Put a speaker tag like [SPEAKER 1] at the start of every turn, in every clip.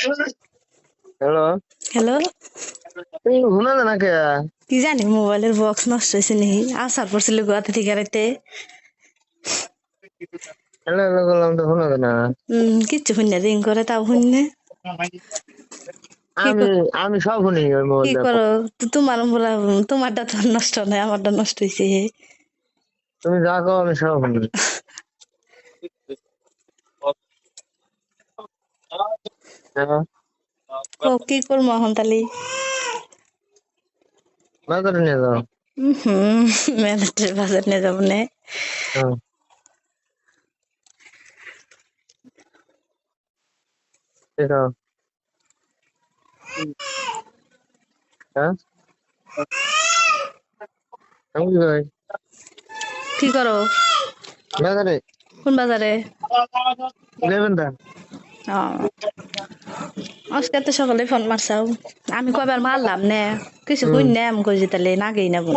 [SPEAKER 1] Hello
[SPEAKER 2] hello
[SPEAKER 1] তুমি শোনা যায় না কে?
[SPEAKER 2] কি জানি মোবাইলের বক্স নষ্ট হয়েছে নাকি আসার পড়ছিল গোয়াতে থেকে রাইতে
[SPEAKER 1] হ্যালো হ্যালো করলাম তো শোনা যায় না।
[SPEAKER 2] কিচ্ছু শুনে রিং করে তাও শুনে কি
[SPEAKER 1] আমি আমি সব শুনি ওই
[SPEAKER 2] কি
[SPEAKER 1] মোবাইল দেখো।
[SPEAKER 2] করো তোমার বলা তোমারটা তো আর নষ্ট নয় আমারটা নষ্ট হয়েছে
[SPEAKER 1] তুমি যা কো আমি সব শুনি। হ্যাঁ,
[SPEAKER 2] কি করবো এখন তালি
[SPEAKER 1] বাজারে নিয়ে যাও।
[SPEAKER 2] ম্যানেজার বাজার নিয়ে যাবো না
[SPEAKER 1] হ্যাঁ, ঠিক আছে। হ্যাঁ, আমি কি করি?
[SPEAKER 2] কি করো
[SPEAKER 1] বাজারে
[SPEAKER 2] কোন বাজারে
[SPEAKER 1] যাবেন না?
[SPEAKER 2] আজকে তো সকালে ফোন মারছাও আমি কবার মারলাম নে কিছু শুন না আমি কই তাহলে না গেই না বোন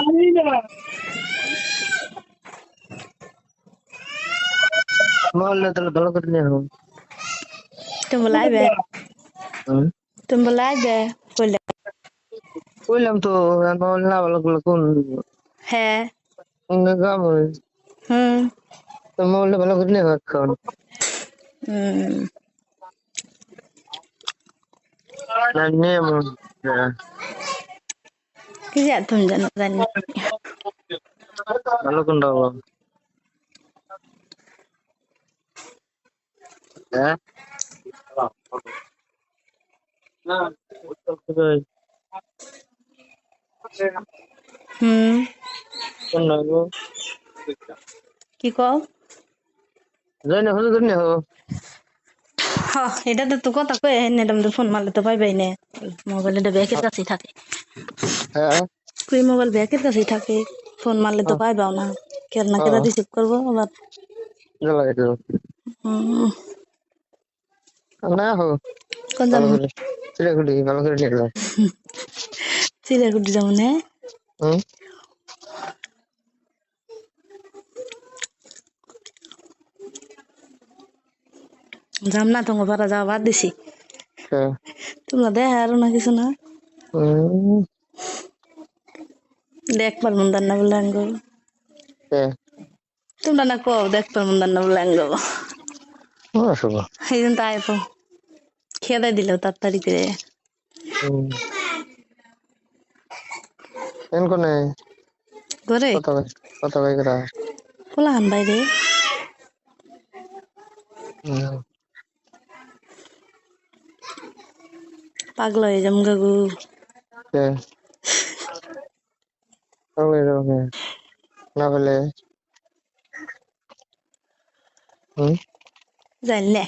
[SPEAKER 1] মহল্লা তাহলে ভালো করে নিয়ে আসুন।
[SPEAKER 2] তুমি বলে আইবে তুমি বলে আইবে কইলে
[SPEAKER 1] কইলাম তো মহল্লা ভালো করলে কোন
[SPEAKER 2] হ্যাঁ
[SPEAKER 1] গ্রাম
[SPEAKER 2] হুম
[SPEAKER 1] মহল্লা ভালো করে নিয়ে এখন নিয়ে
[SPEAKER 2] কি জানি তুমি জানো জানি
[SPEAKER 1] ভালো কোনটা হলো? হ্যাঁ,
[SPEAKER 2] হুম
[SPEAKER 1] কোনটা হলো?
[SPEAKER 2] কি কও
[SPEAKER 1] যাই না ভালো করে নিয়ে আসো।
[SPEAKER 2] এটা তো কথা কই ম্যাডাম তো ফোন মারলে তো পাইবাই না মোবাইলটা ব্যাগের কাছেই থাকে
[SPEAKER 1] হ্যাঁ,
[SPEAKER 2] কই মোবাইল ব্যাগের কাছেই থাকে ফোন মারলে তো পাইবাও না কেনা কেনা রিসিভ করবো আবার
[SPEAKER 1] জ্বালাই তো
[SPEAKER 2] হুম,
[SPEAKER 1] না হো
[SPEAKER 2] কোন
[SPEAKER 1] ভালো
[SPEAKER 2] যাবো
[SPEAKER 1] করে চিড়াগুড়ি ভালো করে নিয়ে যাও।
[SPEAKER 2] চিড়াকুটি যাবো না
[SPEAKER 1] হুম,
[SPEAKER 2] যাম না তোমার পারা যাওয়া বাদ দিছি
[SPEAKER 1] হ্যাঁ,
[SPEAKER 2] তোমরা দেখা আরো না কিছু না
[SPEAKER 1] হুম,
[SPEAKER 2] দেখবার মন্দার না বলে আঙ্গো
[SPEAKER 1] হ্যাঁ,
[SPEAKER 2] তোমরা না কও দেখবার মন্দার না বলে আঙ্গো
[SPEAKER 1] আসবো।
[SPEAKER 2] এই জন্য তাই তো খেয়ে দিল তাড়াতাড়ি করে
[SPEAKER 1] হুম, এন কোনে
[SPEAKER 2] ঘরে
[SPEAKER 1] কত ভাই করা?
[SPEAKER 2] পোলাহান বাইরে
[SPEAKER 1] হুম,
[SPEAKER 2] পাগলা হয়ে যাম গাগু
[SPEAKER 1] হ্যাঁ, তাহলে এরকম না বলে হুম,
[SPEAKER 2] জানি না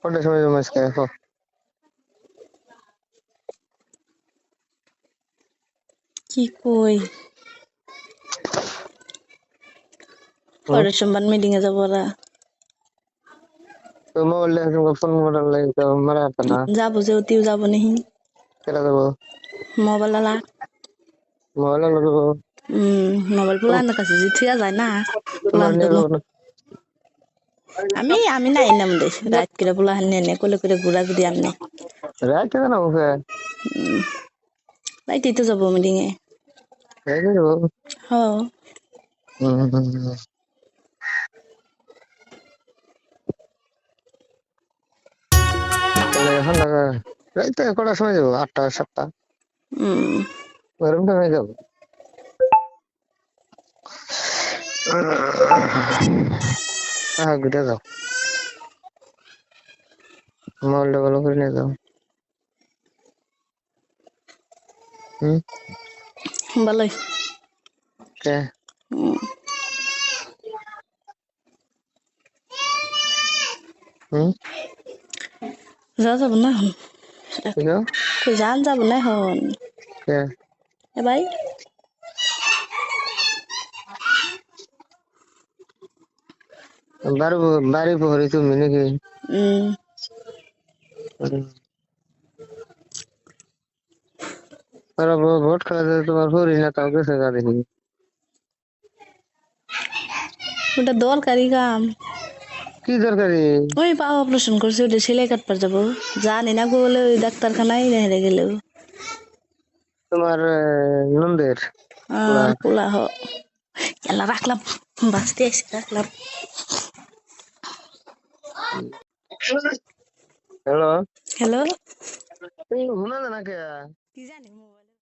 [SPEAKER 1] কটার সময় জমা আজকে দেখো?
[SPEAKER 2] কি কই পরের সোমবার মিটিং এ যাবো ওরা
[SPEAKER 1] তো মোবাইল ফোন মোবাইল লাগে তো মারা হাতে না
[SPEAKER 2] যাবো যে অতিও যাবো নাহি
[SPEAKER 1] কেটা দেবো
[SPEAKER 2] মোবাইল আলা
[SPEAKER 1] মোবাইল লাগবো
[SPEAKER 2] মোবাইল পোলাহানের কাছে যে থিয়া যায় না
[SPEAKER 1] তোমার
[SPEAKER 2] পোলাহান তো
[SPEAKER 1] নিয়ে যাবো না
[SPEAKER 2] আমি নাই নাম দে রাত করে পোলাহান নিয়ে নে কোলে করে ঘুরা যদি আমি
[SPEAKER 1] রাইতে না ওকে
[SPEAKER 2] রাইতেই তো যাবো মিটিং এ
[SPEAKER 1] রাইতে যাবো
[SPEAKER 2] হ
[SPEAKER 1] তাহলে এখন রাইতে কটার সময় যাবো? 8টা 7টা ওরকম টাইমে যাবো। হ্যাঁ ঘুরে যাও মোবাইলটা ভালো করে নিয়ে যাও। হুম,
[SPEAKER 2] ভালোই
[SPEAKER 1] কে হুম
[SPEAKER 2] যা যাবো না এখন
[SPEAKER 1] ঠিক আছে
[SPEAKER 2] কই যান যাবো না এখন
[SPEAKER 1] কে
[SPEAKER 2] এ ভাই
[SPEAKER 1] বাড়ি বাড়ি পহরি তুমি নাকি? হুম, ওরা ভোট খেলাতে তোমার হরি না কাউকে শেখা দেখি
[SPEAKER 2] ওটা দরকারি কাম।
[SPEAKER 1] কি দরকারি
[SPEAKER 2] ওই পা অপারেশন করছে, ওটা সেলাই কাটবার যাবো, জানি না বলে ওই ডাক্তারখানায় হেরে গেলেও
[SPEAKER 1] তোমার নন্দের
[SPEAKER 2] পোলা হ এলা রাখলাম, বাঁচতে আসি রাখলাম।
[SPEAKER 1] হ্যালো
[SPEAKER 2] হ্যালো,
[SPEAKER 1] শোনা না কে
[SPEAKER 2] কি জানি।